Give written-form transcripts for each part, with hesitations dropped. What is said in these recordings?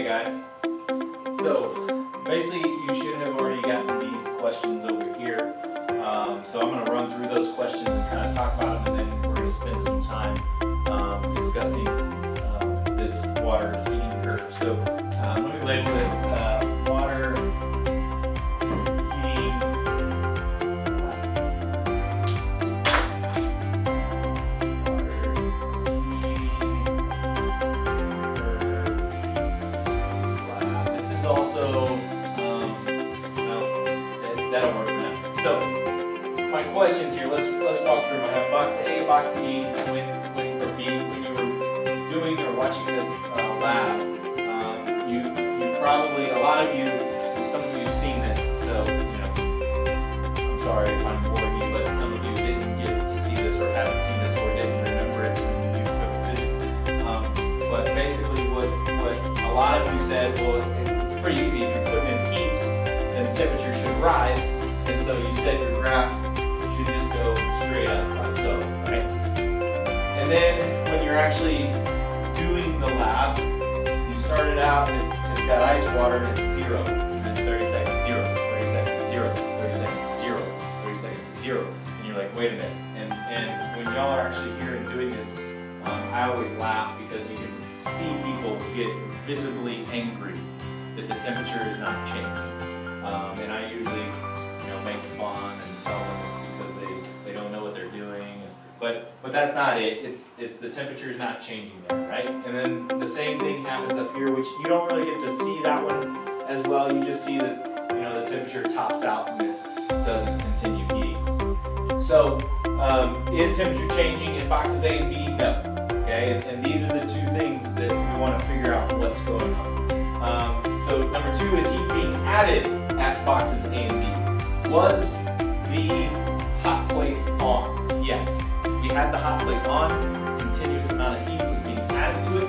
guys. So basically you should have already gotten these questions over here. So I'm going to run through those questions and kind of talk about them, and then we're going to spend some time discussing this water heating curve. So let me label this water heating also, that'll work for now. So, my questions here, let's walk through them. I have box A, box D, or B. When you were doing or watching this lab, you probably, a lot of you, some of you have seen this, so, you know, I'm sorry if I'm boring you, but some of you didn't get to see this or haven't seen this or didn't remember it when you took physics. But basically what a lot of you said, well, it's pretty easy. If you're putting in heat, then the temperature should rise, and so you said your graph should just go straight up like so, right? And then when you're actually doing the lab, you started out, it's got ice water and it's 0, and then 30 seconds 0, 30 seconds 0, 30 seconds 0, 30 seconds 0, and you're like, wait a minute. And when y'all are actually here and doing this, I always laugh because you can see people get visibly angry that the temperature is not changing. And I usually, make fun and tell them it's because they don't know what they're doing. But that's not it. It's the temperature is not changing there, right? And then the same thing happens up here, which you don't really get to see that one as well. You just see that the temperature tops out and it doesn't continue heating. So is temperature changing in boxes A and B? No. Okay, and these are the two things that we want to figure out what's going on. So number 2 is heat being added at boxes A and B. Was the hot plate on? Yes. We had the hot plate on, continuous amount of heat was being added to it,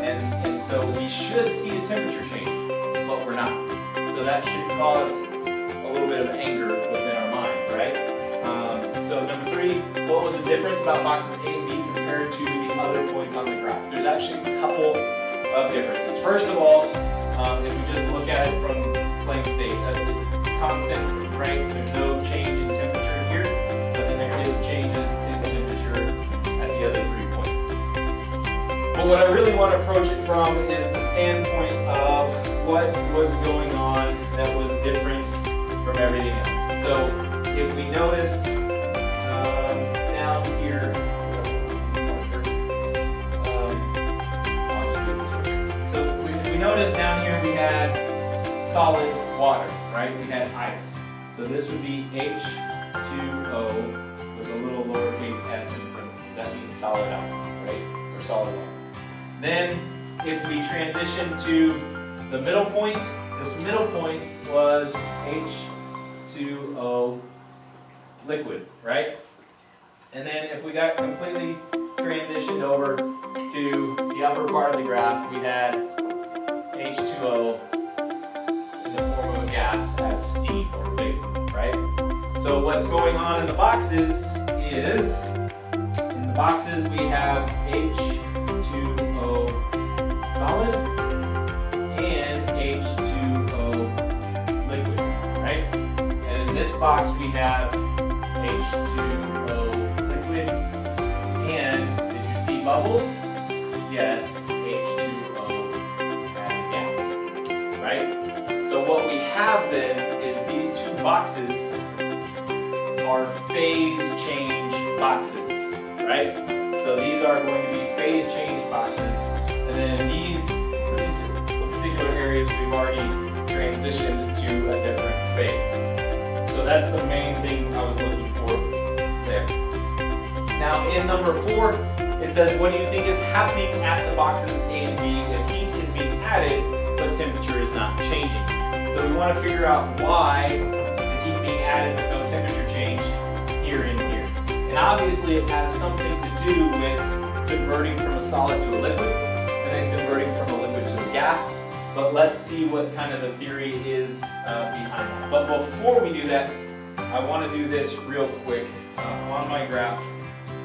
and so we should see a temperature change, but we're not. So that should cause a little bit of anger within our mind, right? So number 3, what was the difference about boxes A and B compared to the other points on the graph? There's actually a couple of differences. First of all, if we just look at it from plain state, it's constant, right? There's no change in temperature here, but then there is changes in temperature at the other 3 points. But what I really want to approach it from is the standpoint of what was going on that was different from everything else. So if we notice down here, if we notice down here we had solid water, right? We had ice. So this would be H2O with a little lowercase s in parentheses. That means solid ice, right? Or solid water. Then if we transition to the middle point, this middle point was H2O liquid, right? And then if we got completely transitioned over to the upper part of the graph, we had H2O in the form of a gas as steam or vapor, right? So what's going on in the boxes is, in the boxes we have H2O solid and H2O liquid, right? And in this box we have H2O liquid, and did you see bubbles? Yes, H2O as a gas, right? So what we have then is these 2 boxes are phase change boxes, right? So these are going to be phase change boxes, and then these particular areas we've already transitioned to a different phase. So that's the main thing I was looking for there. Now in number 4, it says, what do you think is happening at the boxes A and B if heat is being added but temperature is not changing? So we want to figure out why is heat being added but no temperature change here and here. And obviously it has something to do with converting from a solid to a liquid and then converting from a liquid to a gas. But let's see what kind of the theory is behind that. But before we do that, I want to do this real quick. On my graph,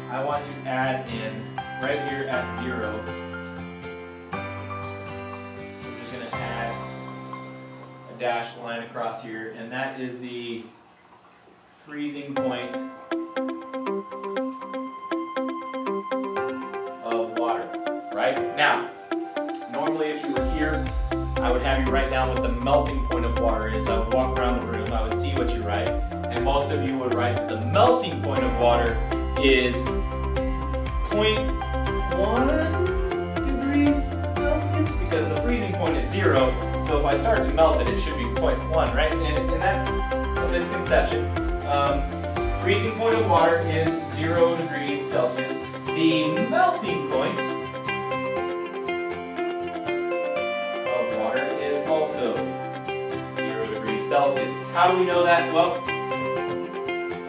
I want to add in, right here at 0, we're just going to dashed line across here, and that is the freezing point of water, right? Now, normally if you were here, I would have you write down what the melting point of water is. I would walk around the room, I would see what you write, and most of you would write that the melting point of water is 0.1 degrees Celsius, because the freezing point is 0, so if I start to melt it, it should be 0.1, right? And that's a misconception. Freezing point of water is 0 degrees Celsius. The melting point of water is also 0 degrees Celsius. How do we know that? Well,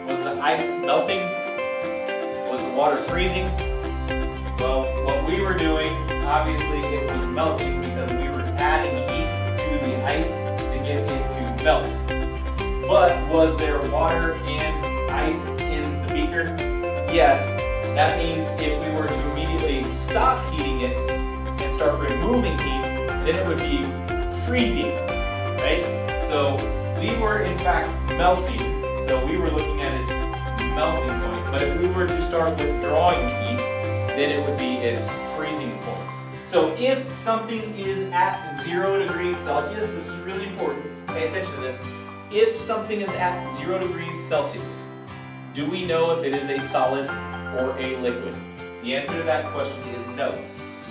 was the ice melting? Was the water freezing? Well, what we were doing, obviously it was melting because we were adding heat to the ice to get it to melt. But was there water and ice in the beaker? Yes. That means if we were to immediately stop heating it and start removing heat, then it would be freezing, right? So we were in fact melting, so we were looking at its melting point. But if we were to start withdrawing heat, then it would be its freezing point. So if something is at 0 degrees Celsius, this is really important, pay attention to this. If something is at 0 degrees Celsius, do we know if it is a solid or a liquid? The answer to that question is no.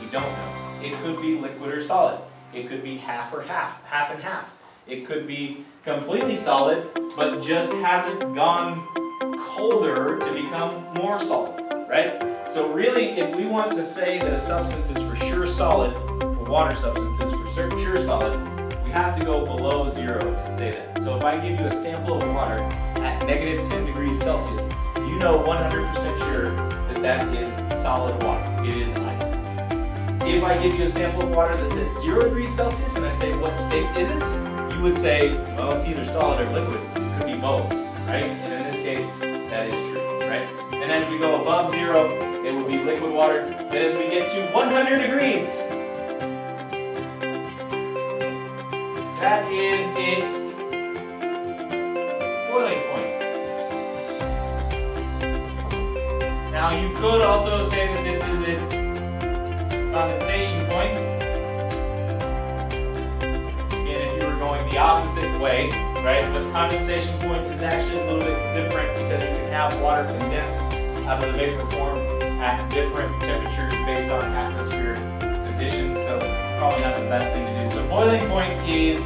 We don't know. It could be liquid or solid. It could be half or half, half and half. It could be completely solid, but just hasn't gone colder to become more solid, right? So really, if we want to say that a substance is for sure solid, for water substances for sure solid, we have to go below 0 to say that. So if I give you a sample of water at -10 degrees Celsius, you know 100% sure that that is solid water. It is ice. If I give you a sample of water that's at 0 degrees Celsius and I say, what state is it? You would say, well, it's either solid or liquid. It could be both, right? And in this case, that is true, right? And as we go above 0, it will be liquid water. Then as we get to 100 degrees, that is its boiling point. Now you could also say that this is its condensation point. Again, if you were going the opposite way, right? But condensation point is actually a little bit different because you can have water condensed out of the vapor form at different temperatures based on atmospheric conditions. So probably not the best thing to do. So boiling point is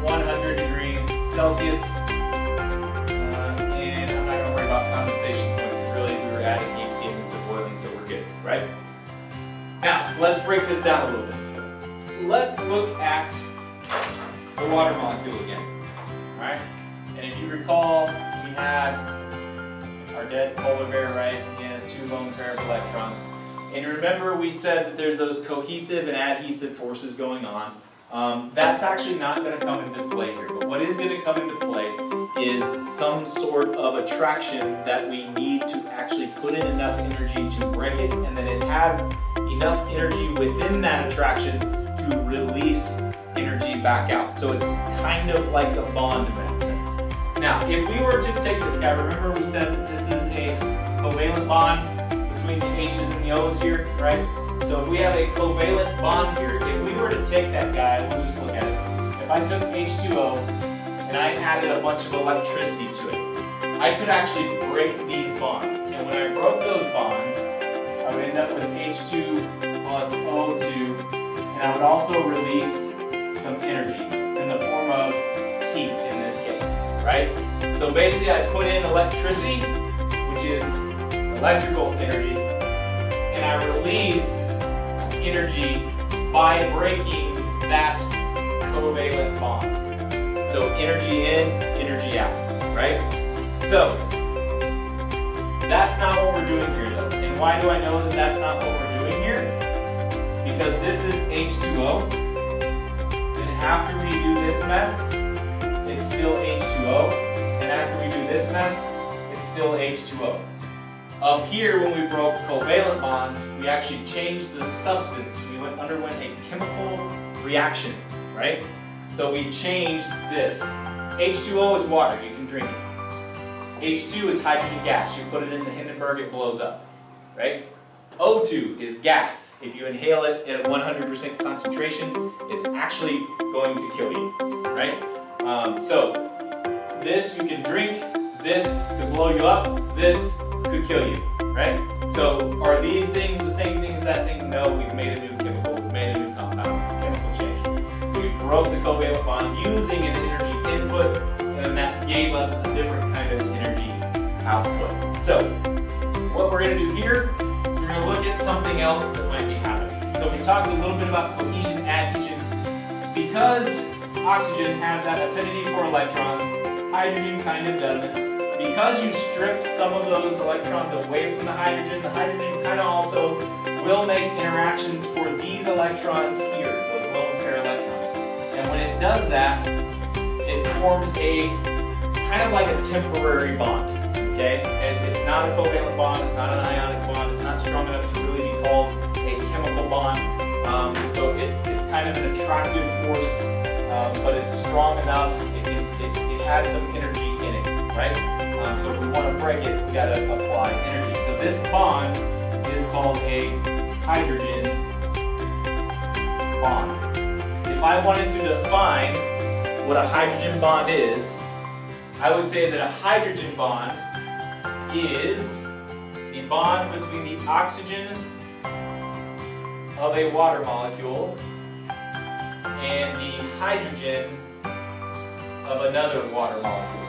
100 degrees Celsius. And I'm not going to worry about condensation point. Really, we were adding heat into boiling, so we're good, right? Now, let's break this down a little bit. Let's look at the water molecule again, all right? And if you recall, we had our dead polar bear, right? He has 2 lone pair of electrons. And remember we said that there's those cohesive and adhesive forces going on. That's actually not going to come into play here. But what is going to come into play is some sort of attraction that we need to actually put in enough energy to break it, and then it has enough energy within that attraction to release energy back out. So it's kind of like a bond in that sense. Now, if we were to take this guy, remember we said that this is a covalent bond between the H's and the O's here, right? So if we have a covalent bond here, if we were to take that guy, we'll just look at it. If I took H2O and I added a bunch of electricity to it, I could actually break these bonds. And when I broke those bonds, I would end up with H2 plus O2, and I would also release some energy in the form of heat in this case, right? So basically I put in electricity, which is electrical energy, and I release energy by breaking that covalent bond. So energy in, energy out, right? So that's not what we're doing here though. And why do I know that that's not what we're doing here? Because this is H2O. And after we do this mess, it's still H2O. And after we do this mess, it's still H2O. Up here, when we broke covalent bonds, we actually changed the substance. We underwent a chemical reaction, right? So we changed this. H2O is water, you can drink it. H2 is hydrogen gas, you put it in the Hindenburg, it blows up, right? O2 is gas. If you inhale it at 100% concentration, it's actually going to kill you, right? So this you can drink, this could blow you up, this could kill you, right? So are these things the same thing as that thing? No, we've made a new chemical, we've made a new compound, it's a chemical change. We broke the covalent bond using an energy input, and that gave us a different kind of energy output. So what we're going to do here is we're going to look at something else that might be happening. So we talked a little bit about cohesion, adhesion. Because oxygen has that affinity for electrons, hydrogen kind of doesn't. Because you stripped some of those electrons away from the hydrogen kind of also will make interactions for these electrons here, those lone pair electrons. And when it does that, it forms a kind of like a temporary bond, okay? And it's not a covalent bond, it's not an ionic bond, it's not strong enough to really be called a chemical bond. So it's kind of an attractive force, but it's strong enough, it has some energy in it, right? So if we want to break it, we got to apply energy. So this bond is called a hydrogen bond. If I wanted to define what a hydrogen bond is, I would say that a hydrogen bond is the bond between the oxygen of a water molecule and the hydrogen of another water molecule.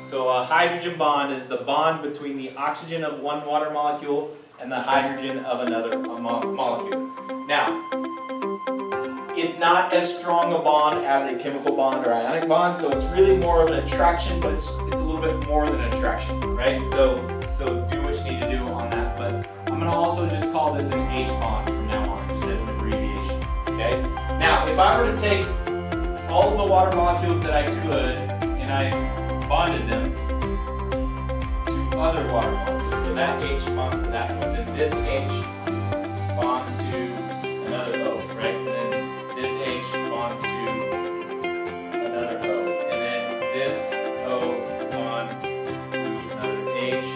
So a hydrogen bond is the bond between the oxygen of one water molecule and the hydrogen of another molecule. Now, it's not as strong a bond as a chemical bond or ionic bond, so it's really more of an attraction, but it's a little bit more than an attraction, right? So do what you need to do on that, but I'm going to also just call this an H bond from now on, just as an abbreviation, okay? Now, if I were to take all of the water molecules that I could, and I bonded them to other water molecules, so that H bonds to that one, then this H bonds to another O, right? And then this H bonds to another O, and then this O bonds to another H,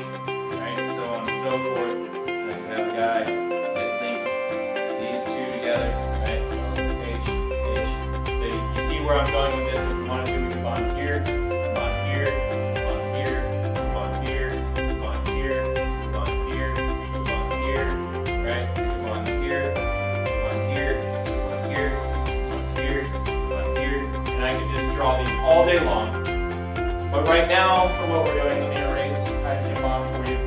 right? So on and so forth. And I can have a guy that links these two together, right? H, H. So you see where I'm going with this. If we wanted to, we can bond here, bond here, bond here, bond here, bond here, bond here, bond here, right? We can bond here, bond here, bond here, bond here, bond here, and I could just draw these all day long. But right now, for what we're doing, let me erase hydrogen bond for you.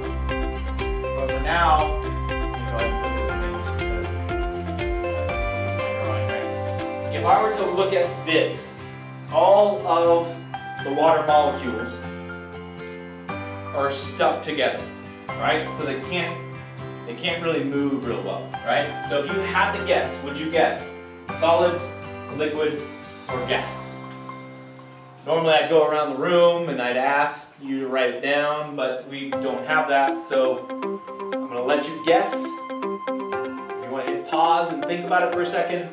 But for now, let me go ahead and put this one in just because it's my drawing, right? If I were to look at this, all of the water molecules are stuck together, right? So they can't really move real well, right? So if you had to guess, would you guess solid, liquid, or gas? Normally I'd go around the room and I'd ask you to write it down, but we don't have that, so I'm going to let you guess. If you want to hit pause and think about it for a second.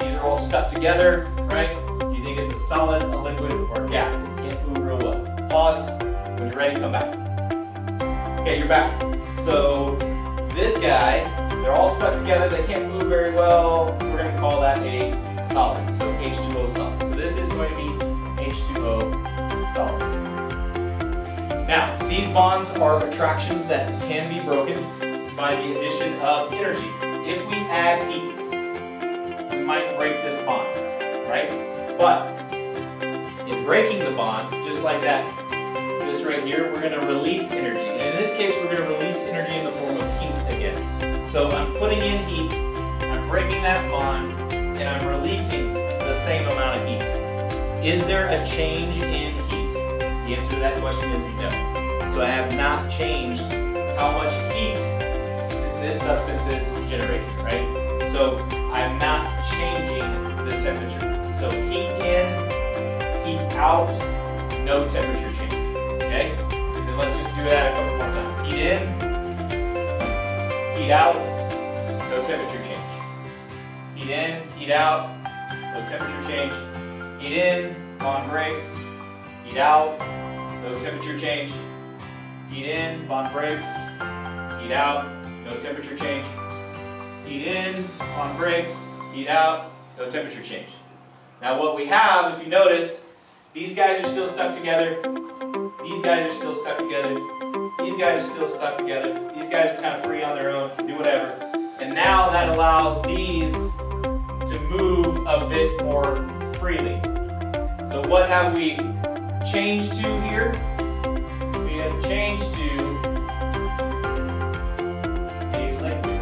These are all stuck together, right? You think it's a solid, a liquid, or a gas. It can't move real well. Pause. When you're ready, come back. Okay, you're back. So this guy, they're all stuck together. They can't move very well. We're going to call that a solid, so H2O solid. So this is going to be H2O solid. Now, these bonds are attractions that can be broken by the addition of energy. If we add heat, we might break this bond, right? But in breaking the bond, just like that, this right here, we're going to release energy. And in this case, we're going to release energy in the form of heat again. So I'm putting in heat, I'm breaking that bond, and I'm releasing the same amount of heat. Is there a change in heat? The answer to that question is no. So I have not changed how much heat this substance is generating, right? So I'm not changing the temperature. So heat in, heat out, no temperature change, okay? Then let's just do that a couple more times. Heat in, heat out, no temperature change. Heat in, heat out, no temperature change. Heat in, bond breaks. Heat out, no temperature change. Heat in, bond breaks. Heat out, no temperature change. Heat in, bond breaks. Heat out, no temperature change. Now what we have, if you notice, these guys are still stuck together. These guys are still stuck together. These guys are still stuck together. These guys are kind of free on their own, can do whatever. And now that allows these to move a bit more freely. So what have we changed to here? We have changed to a liquid.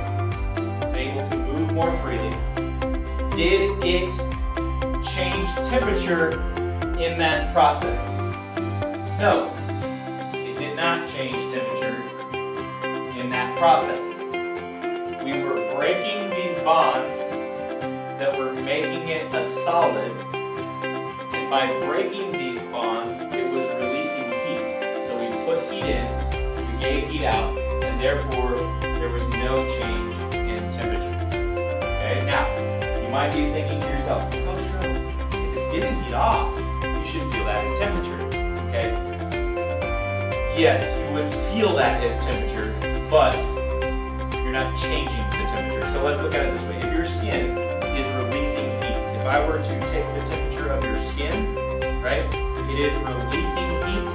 It's able to move more freely. Did it change temperature in that process? No, it did not change temperature in that process. We were breaking these bonds that were making it a solid, and by breaking these bonds, it was releasing heat. So we put heat in, we gave heat out, and therefore there was no change in temperature. Okay, now you might be thinking to yourself, oh sure, if it's giving heat off, you should feel that as temperature. Okay? Yes, you would feel that as temperature, but you're not changing the temperature. So let's look at it this way. If your skin is releasing heat, if I were to take the temperature of your skin, right, it is releasing heat,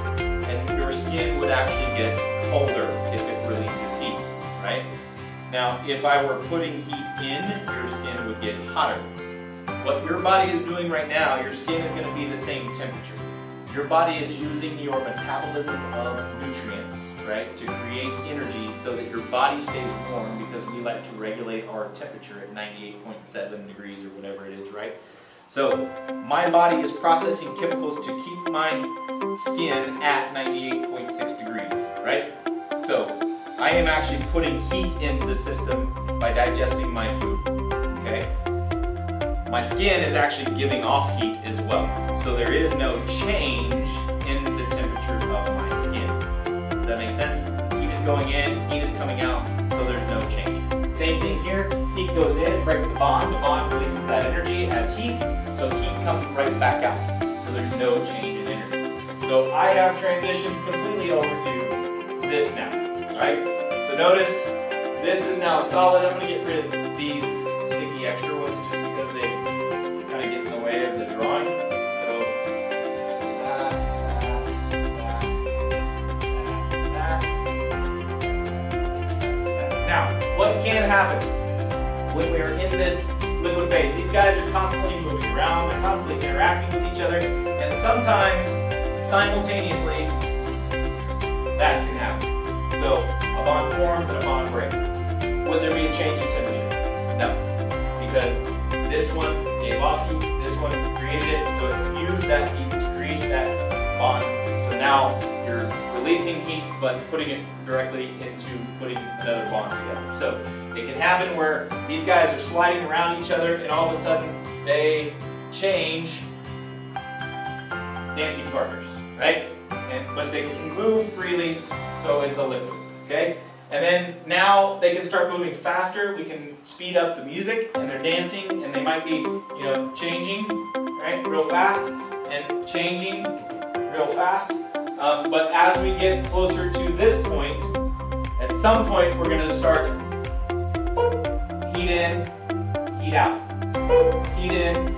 and your skin would actually get colder if it releases heat, right? Now, if I were putting heat in, your skin would get hotter. What your body is doing right now, your skin is going to be the same temperature. Your body is using your metabolism of nutrients, right, to create energy so that your body stays warm, because we like to regulate our temperature at 98.7 degrees or whatever it is, right? So my body is processing chemicals to keep my skin at 98.6 degrees, right? So I am actually putting heat into the system by digesting my food, okay? My skin is actually giving off heat as well. So there is no change in the temperature of my skin. Does that make sense? Heat is going in, heat is coming out, so there's no change. Same thing here, heat goes in, breaks the bond releases that energy as heat, so heat comes right back out. So there's no change in energy. So I have transitioned completely over to this now, right? So notice, this is now a solid. I'm going to get rid of these sticky extra ones just because they kind of get in the way of the drawing. So, now, what can happen when we are in this liquid phase? These guys are constantly moving around, they're constantly interacting with each other, and sometimes, simultaneously, that can happen. So, a bond forms and a bond breaks. Would there be a change in temperature? No, because this one gave off heat, this one created it, so it used that heat to create that bond. So now you're releasing heat, but putting it directly into putting another bond together. So it can happen where these guys are sliding around each other, and all of a sudden they change dancing partners, right? But they can move freely, so it's a liquid, okay? And then now they can start moving faster. We can speed up the music, and they're dancing, and they might be, you know, changing, right, real fast, and changing real fast. But as we get closer to this point, at some point we're going to start boop, heat in, heat out, boop, heat in,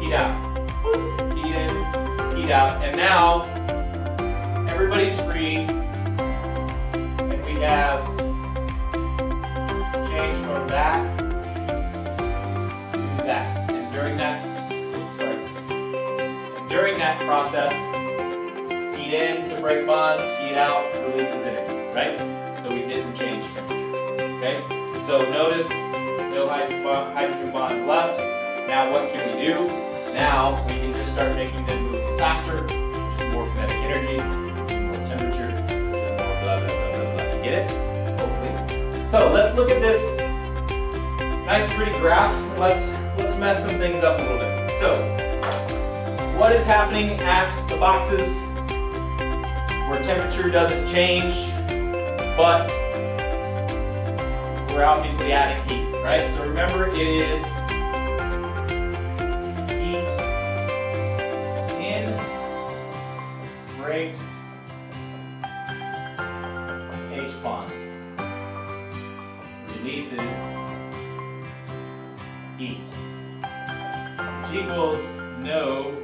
heat out, boop, heat in, heat out, and now everybody's free. We have changed from that to that, and during that process, heat in to break bonds, heat out releases energy, right? So we didn't change temperature. Okay. So notice no hydrogen bonds left. Now what can we do? Now we can just start making them move faster, which is more kinetic energy, more temperature, more blah blah blah. Get it? Hopefully. So let's look at this nice pretty graph. Let's mess some things up a little bit. So what is happening at the boxes where temperature doesn't change, but we're obviously adding heat, right? So remember, it is equals no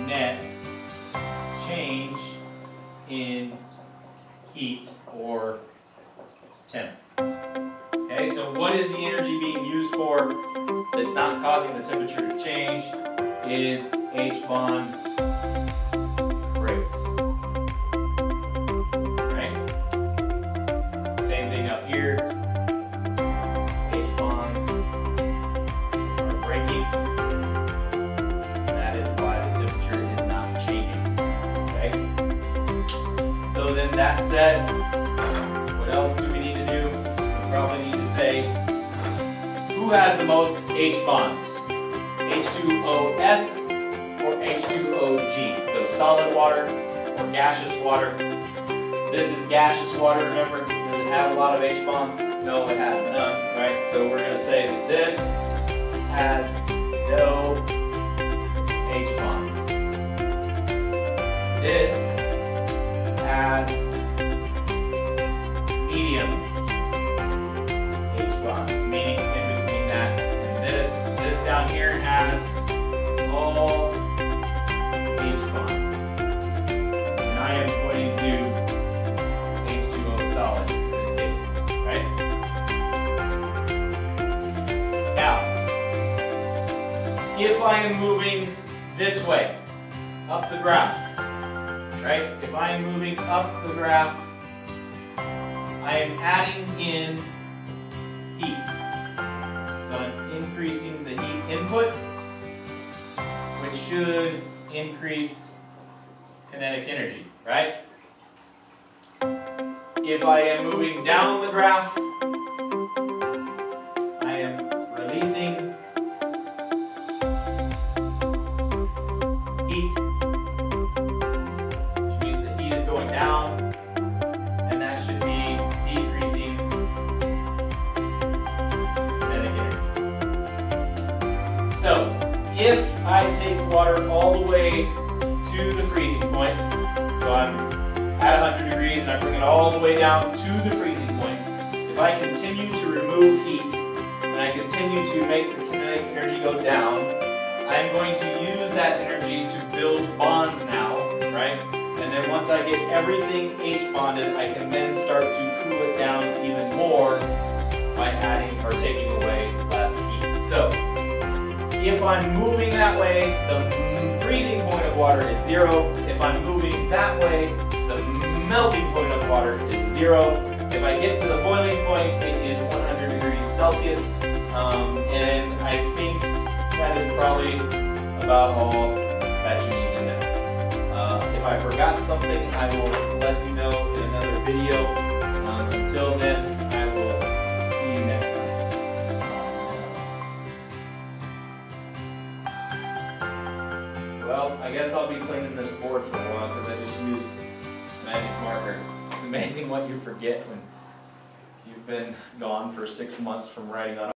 net change in heat or temp. Okay, so what is the energy being used for that's not causing the temperature to change? Is H bond breaks. Right? Same thing up here. H bonds are breaking. That is why the temperature is not changing. Okay? So then that said, what else do we need to do? We probably need to say who has the most H bonds? H2OS or H2OG? So solid water or gaseous water. This is gaseous water, remember? Does it have a lot of H bonds? No, it has none, right? So we're going to say that this has no H bonds. This has medium H bonds, meaning in between that and this. This down here has all H bonds. And I am pointing to H2O solid in this case, right? Now, if I am moving this way, up the graph, right? If I am moving up the graph, I am adding in heat. So I'm increasing the heat input, which should increase kinetic energy, right? If I am moving down the graph, I am releasing heat, which means the heat is going down, and that should be decreasing kinetic energy. So, if I take water all the way to the freezing point, so I'm at 100 degrees and I bring it all the way down to the freezing point, if I continue to remove heat and I continue to make the kinetic energy go down, I'm going to use that energy to build bonds now, right? And then once I get everything H bonded, I can then start to cool it down even more by adding or taking away less heat. So, if I'm moving that way, the freezing point of water is 0. If I'm moving that way, the melting point of water is 0. If I get to the boiling point, it is 100 degrees Celsius. And I think that is probably about all that you need to know. If I forgot something, I will let you know in another video. Until then, I will see you next time. Well, I guess I'll be cleaning this board for a while because I just used magic marker. It's amazing what you forget when you've been gone for 6 months from writing on